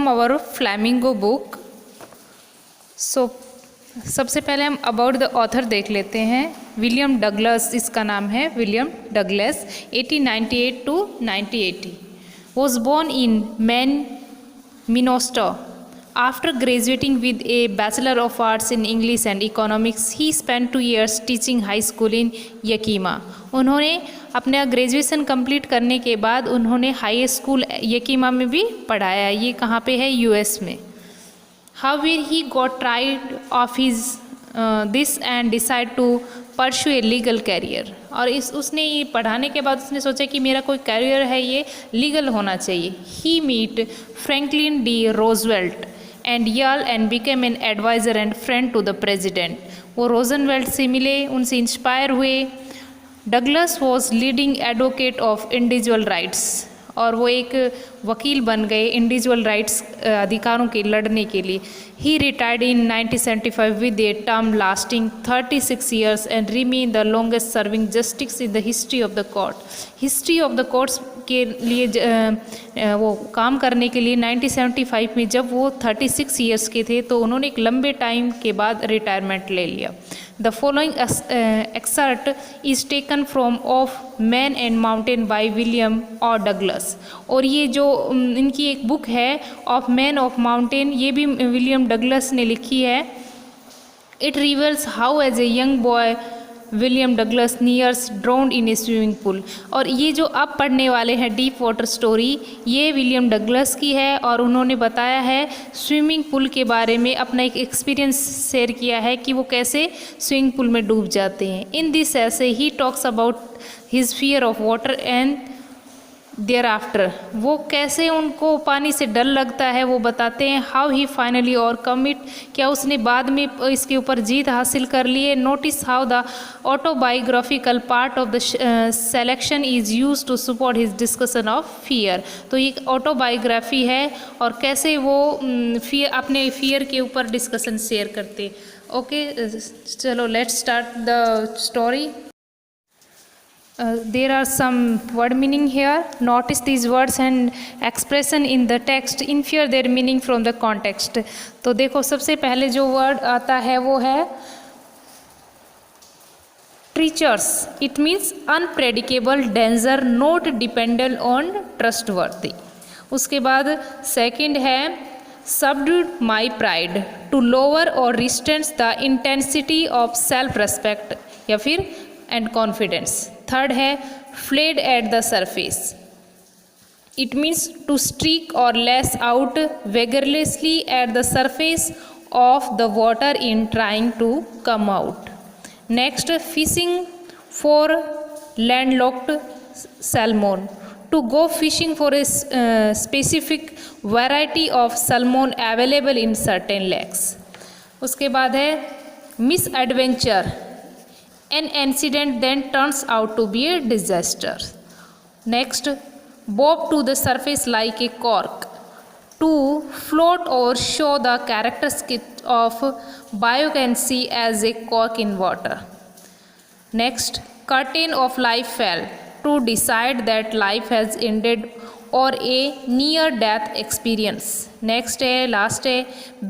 From our flamingo book. So सबसे पहले हम अबाउट द ऑथर देख लेते हैं। विलियम डगलस इसका नाम है, William Douglas. 1898 to 1980 was born in Minnesota. After graduating with a Bachelor of Arts in English and Economics, he spent 2 years teaching high school in Yakima. उन्होंने अपना graduation complete करने के बाद उन्होंने हाई स्कूल यकीमा में भी पढ़ाया। ये कहाँ पे है? यूएस में। However, he got tired of his this and decided to pursue a legal career. और उसने ये पढ़ाने के बाद उसने सोचा कि मेरा कोई कैरियर है ये लीगल होना चाहिए। He met Franklin D. Roosevelt and Yale and became an advisor and friend to the president. वो रोजनवेल्ट से मिले, उनसे इंस्पायर हुए। Douglas was leading advocate of individual rights, और वो एक वकील बन गए इंडिविजुअल राइट्स अधिकारों के लड़ने के लिए। He retired in 1975 with a term lasting 36 years and remain the longest serving justice in the history of the court. History of the courts के लिए वो काम करने के लिए 1975 में जब वो 36 years के थे तो उन्होंने एक लंबे टाइम के बाद रिटायरमेंट ले लिया। The following excerpt is taken from of Man and Mountain by William or Douglas। और ये जो इनकी एक बुक है ऑफ मैन ऑफ माउंटेन, ये भी विलियम डगलस ने लिखी है। It reveals how as a young boy William Douglas nears drowned in a swimming pool. और ये जो अब पढ़ने वाले हैं डीप वाटर स्टोरी, ये विलियम डगलस की है और उन्होंने बताया है स्विमिंग पूल के बारे में, अपना एक एक्सपीरियंस शेयर किया है कि वो कैसे स्विमिंग पूल में डूब जाते हैं। इन दिस ऐसे ही talks about his fear of water and thereafter, वो कैसे उनको पानी से डर लगता है वो बताते हैं। हाउ ही फाइनली और कमिट, क्या उसने बाद में इसके ऊपर जीत हासिल कर ली है। Notice how the autobiographical part of the selection is use to support his discussion of fear. तो ये ऑटोबायोग्राफी है और कैसे वो फियर अपने फियर के ऊपर डिस्कशन शेयर करते। ओके, चलो let's start the story. There are some word meaning here. Notice these words and expression in the text. Infer their meaning from the context. तो देखो सबसे पहले जो word आता है वो है treacherous. It means unpredictable danger not dependent on trustworthy. उसके बाद second है subdued my pride, to lower or restrain the intensity of self respect या फिर and confidence. थर्ड है flailed at the surface. It means to streak or lash out vigorously at the surface of the water in trying to come out. Next fishing for landlocked salmon, to go fishing for a specific variety of salmon available in certain lakes. उसके बाद है misadventure, an incident then turns out to be a disaster. Next, bob to the surface like a cork, to float or show the characteristics of buoyancy as a cork in water. Next, curtain of life fell, to decide that life has ended or a near death experience. Next है last है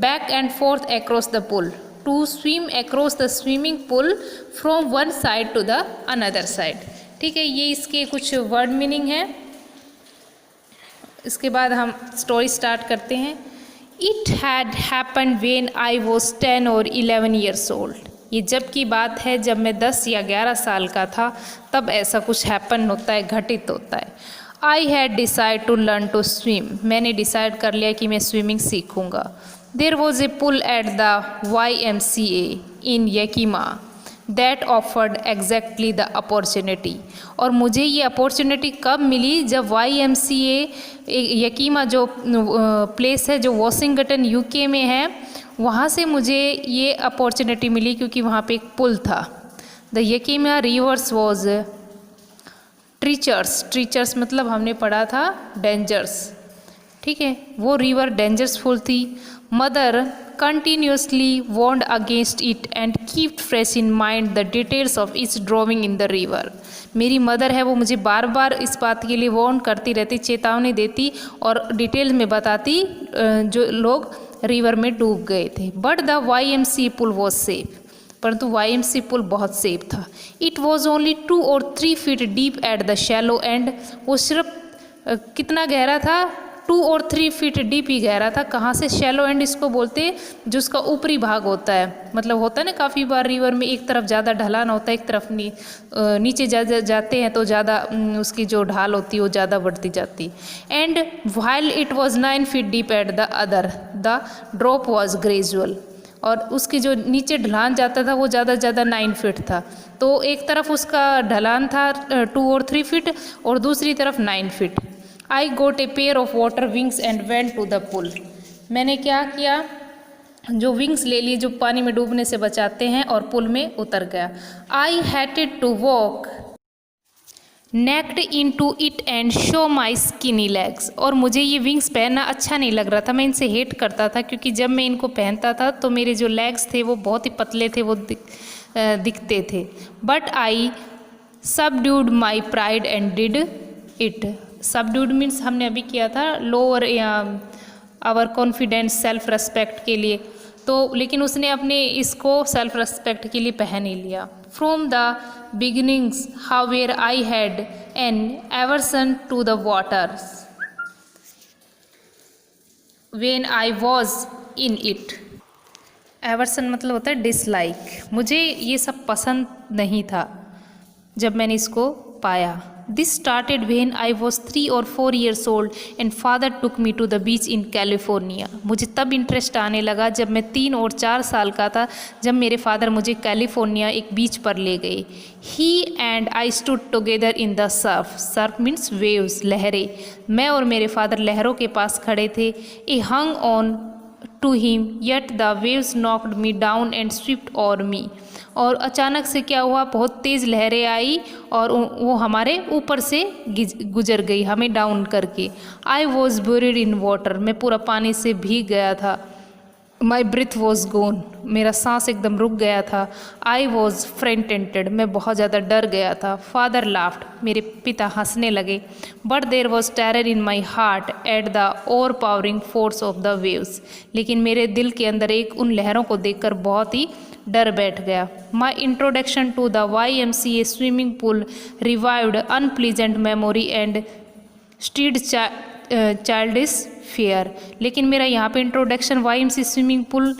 back and forth across the pool, to swim across the swimming pool from one side to the another side। ठीक है, ये इसके कुछ word meaning है। इसके बाद हम स्टोरी स्टार्ट करते हैं। It had happened when I was 10 or 11 years old। ये जब की बात है जब मैं 10 या 11 साल का था, तब ऐसा कुछ हैपन होता है, घटित होता है। I had decide to learn to swim, मैंने डिसाइड कर लिया कि मैं स्विमिंग सीखूँगा। There was a pool at the YMCA in Yakima that offered exactly the opportunity। और मुझे ये अपॉर्चुनिटी कब मिली? जब YMCA यकीमा जो प्लेस है जो वॉशिंगटन यूके में है, वहाँ से मुझे ये अपॉर्चुनिटी मिली क्योंकि वहाँ पे एक पुल था। द यकीमा रिवर्स वॉज ट्रीचर्स, ट्रीचर्स मतलब हमने पढ़ा था डेंजर्स। ठीक है, वो रिवर डेंजरसफुल थी। Mother continuously warned against it and kept fresh in mind the details of its drowning in the river. मेरी मदर है वो मुझे बार बार इस बात के लिए वार्न करती रहती, चेतावनी देती और डिटेल में बताती जो लोग रिवर में डूब गए थे. But the YMCA pool was safe, परंतु YMCA पुल बहुत सेफ था. It was only 2 or 3 feet deep at the shallow end. वो सिर्फ कितना गहरा था, 2 or 3 feet डीप ही गहरा था. कहाँ से? शैलो एंड इसको बोलते जो उसका ऊपरी भाग होता है. मतलब होता है ना काफ़ी बार रिवर में एक तरफ ज़्यादा ढलान होता है, एक तरफ नीचे जाते हैं तो ज़्यादा उसकी जो ढाल होती है वो ज़्यादा बढ़ती जाती. And while it was 9 feet deep at the other the drop was gradual. और उसकी जो नीचे ढलान जाता था वो ज़्यादा से ज़्यादा 9 feet था. तो एक तरफ उसका ढलान था 2 or 3 feet और दूसरी तरफ 9 feet. I got a pair of water wings and went to the pool. मैंने क्या किया, जो विंग्स ले लिए जो पानी में डूबने से बचाते हैं और पुल में उतर गया. I hated to walk naked into it and show my skinny legs. और मुझे ये विंग्स पहनना अच्छा नहीं लग रहा था, मैं इनसे हेट करता था क्योंकि जब मैं इनको पहनता था तो मेरे जो लेग्स थे वो बहुत ही पतले थे, वो दिखते थे. But I subdued my pride and did it. Subdued means हमने अभी किया था lower our confidence self respect के लिए. तो लेकिन उसने अपने इसको सेल्फ रेस्पेक्ट के लिए पहन ही लिया. From the beginnings however I had an aversion to the waters when I was in it. Aversion मतलब होता है डिसलाइक. मुझे ये सब पसंद नहीं था जब मैंने इसको पाया. This started when I was 3 or 4 years old and father took me to the beach in California. मुझे तब इंटरेस्ट आने लगा जब मैं 3 और 4 साल का था, जब मेरे फादर मुझे कैलिफोर्निया एक बीच पर ले गए. He and I stood together in the surf. Surf means waves, लहरें. मैं और मेरे फादर लहरों के पास खड़े थे. I hung on to him yet the waves knocked me down and swept over me. और अचानक से क्या हुआ, बहुत तेज़ लहरें आई और वो हमारे ऊपर से गुजर गई, हमें डाउन करके. I was buried in water. मैं पूरा पानी से भीग गया था. My breath was gone. मेरा सांस एकदम रुक गया था. I was frightened. मैं बहुत ज़्यादा डर गया था. Father laughed. मेरे पिता हंसने लगे. But there was terror in my heart at the overpowering force of the waves. लेकिन मेरे दिल के अंदर एक उन लहरों को देखकर बहुत ही डर बैठ गया. My introduction to the YMCA swimming pool revived unpleasant memory and stirred childish fear. लेकिन मेरा यहाँ पे इंट्रोडक्शन YMCA स्विमिंग पूल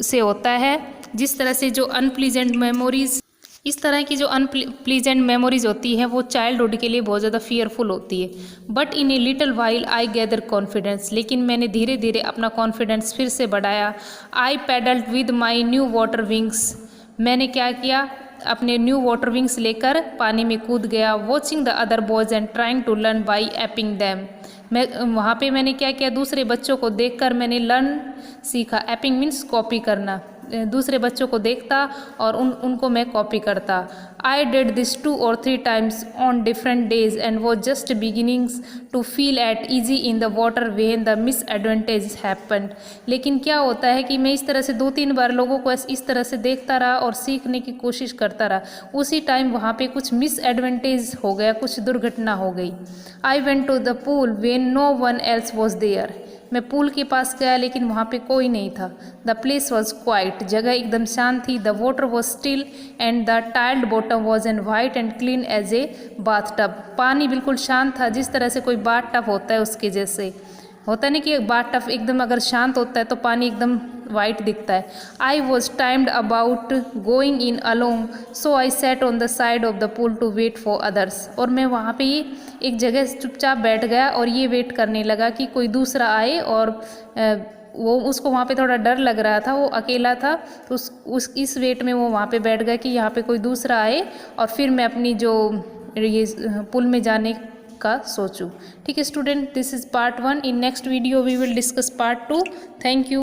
से होता है. जिस तरह से जो अनप्लीजेंट मेमोरीज, इस तरह की जो अनप्लीजेंट मेमोरीज होती है वो चाइल्डहुड के लिए बहुत ज़्यादा फियरफुल होती है. But in a little while I gather confidence. लेकिन मैंने धीरे धीरे अपना कॉन्फिडेंस फिर से बढ़ाया. I paddled with my new water wings. मैंने क्या किया, अपने न्यू वाटर विंग्स लेकर पानी में कूद गया. Watching the other boys and trying to learn by aping them. मैं वहाँ पे मैंने क्या किया, दूसरे बच्चों को देखकर मैंने लर्न सीखा. एपिंग मीन्स कॉपी करना. दूसरे बच्चों को देखता और उनको मैं कॉपी करता. I did this 2 or 3 times on different days and was just beginnings to feel at easy in the water when the misadventure happened. लेकिन क्या होता है कि मैं इस तरह से 2-3 बार लोगों को इस तरह से देखता रहा और सीखने की कोशिश करता रहा. उसी टाइम वहाँ पे कुछ मिसएडवांटेज हो गया, कुछ दुर्घटना हो गई. I went to the pool when no one else was there. मैं पूल के पास गया लेकिन वहाँ पे कोई नहीं था. The place was quiet. जगह एकदम शांत थी. The water was still and the tiled bottom was an white and clean as a bath tub. पानी बिल्कुल शांत था, जिस तरह से कोई बाथ टब होता है उसके जैसे. होता नहीं कि बाथ टब एकदम अगर शांत होता है तो पानी एकदम वाइट दिखता है. I was timid about going in alone so I sat on the side of the pool to wait for others. और मैं वहाँ पे ही एक जगह चुपचाप बैठ गया और ये वेट करने लगा कि कोई दूसरा आए. और वो उसको वहाँ पे थोड़ा डर लग रहा था, वो अकेला था, तो इस वेट में वो वहाँ पे बैठ गया कि यहाँ पे कोई दूसरा आए और फिर मैं अपनी जो ये पुल में जाने का सोचूं. ठीक है student, this is part 1. In next video we will discuss part 2. Thank you.